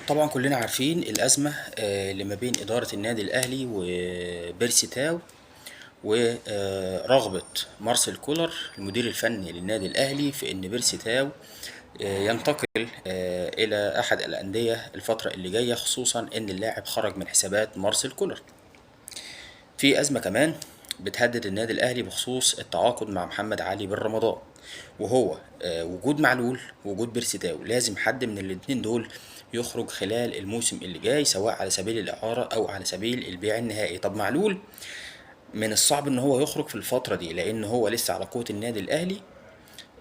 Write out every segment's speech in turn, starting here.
طبعا كلنا عارفين الأزمة اللي ما بين إدارة النادي الأهلي وبيرسي تاو، ورغبة مارسيل كولر المدير الفني للنادي الأهلي في إن بيرسي تاو ينتقل إلى أحد الأندية الفترة اللي جاية، خصوصا إن اللاعب خرج من حسابات مارسيل كولر. في أزمة كمان بتهدد النادي الأهلي بخصوص التعاقد مع محمد علي بن رمضان، وهو وجود معلول ووجود بيرسي تاو. لازم حد من الاتنين دول يخرج خلال الموسم اللي جاي، سواء على سبيل الإعارة أو على سبيل البيع النهائي. طب معلول من الصعب ان هو يخرج في الفترة دي، لان هو لسه على قوة النادي الاهلي،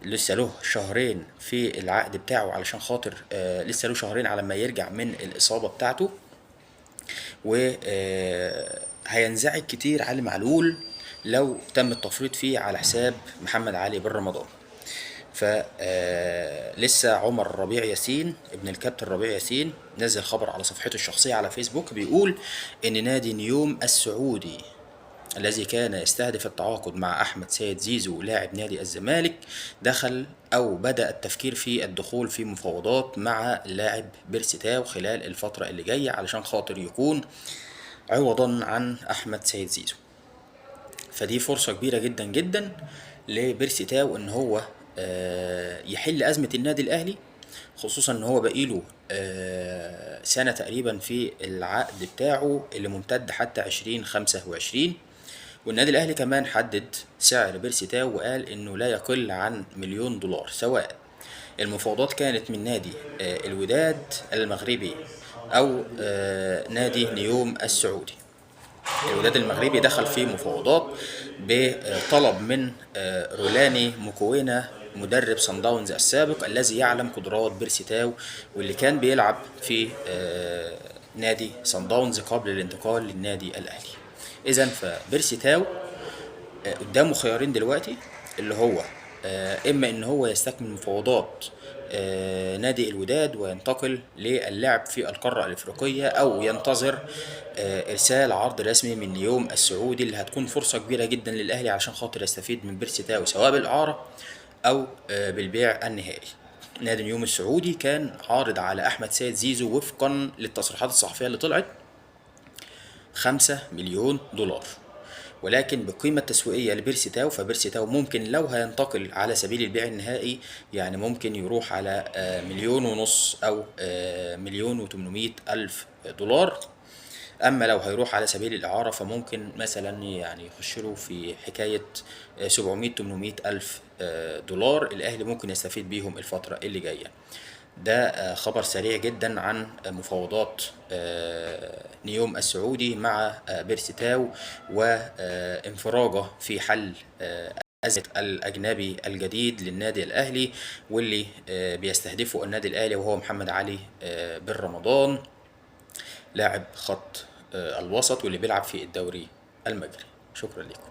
لسه له شهرين في العقد بتاعه، علشان خاطر لسه له شهرين على ما يرجع من الاصابة بتاعته. وهينزعج كتير علي معلول لو تم التفريط فيه على حساب محمد علي بن رمضان. ف لسه عمر ربيع ياسين ابن الكابتن ربيع ياسين نزل خبر على صفحته الشخصية على فيسبوك، بيقول ان نادي نيوم السعودي الذي كان يستهدف التعاقد مع أحمد سيد زيزو لاعب نادي الزمالك دخل أو بدأ التفكير في الدخول في مفاوضات مع اللاعب بيرسي تاو خلال الفترة اللي جاية، علشان خاطر يكون عوضا عن أحمد سيد زيزو. فدي فرصة كبيرة جدا جدا لبيرسي تاو إن هو يحل أزمة النادي الأهلي، خصوصا إن هو بقيله سنة تقريبا في العقد بتاعه اللي ممتد حتى 2025. والنادي الاهلي كمان حدد سعر بيرسي تاو وقال انه لا يقل عن $1,000,000، سواء المفاوضات كانت من نادي الوداد المغربي او نادي نيوم السعودي. الوداد المغربي دخل في مفاوضات بطلب من رولاني موكوينا مدرب صن داونز السابق، الذي يعلم قدرات بيرسي تاو واللي كان بيلعب في نادي صن داونز قبل الانتقال للنادي الاهلي. اذا فبيرسي تاو قدامه خيارين دلوقتي، اللي هو اما ان هو يستكمل مفاوضات نادي الوداد وينتقل للعب في القارة الافريقية، او ينتظر ارسال عرض رسمي من نيوم السعودي، اللي هتكون فرصة كبيرة جدا للاهلي عشان خاطر يستفيد من بيرسي تاو سواء بالاعارة او بالبيع النهائي. نادي نيوم السعودي كان عارض على احمد سيد زيزو وفقا للتصريحات الصحفية اللي طلعت $5,000,000، ولكن بالقيمة التسويقية لبيرسي تاو، فبيرسي تاو ممكن لو هينتقل على سبيل البيع النهائي يعني ممكن يروح على 1,500,000 أو 1,800,000 دولار. أما لو هيروح على سبيل الإعارة فممكن مثلا يعني يخش له في حكاية 700-800 ألف دولار، الأهلي ممكن يستفيد بيهم الفترة اللي جاية. ده خبر سريع جدا عن مفاوضات نيوم السعودي مع بيرسي تاو، وانفراجه في حل أزمة الأجنبي الجديد للنادي الأهلي، واللي بيستهدفه النادي الأهلي وهو محمد علي بن رمضان، لاعب خط الوسط واللي بيلعب في الدوري المجري. شكرا لكم.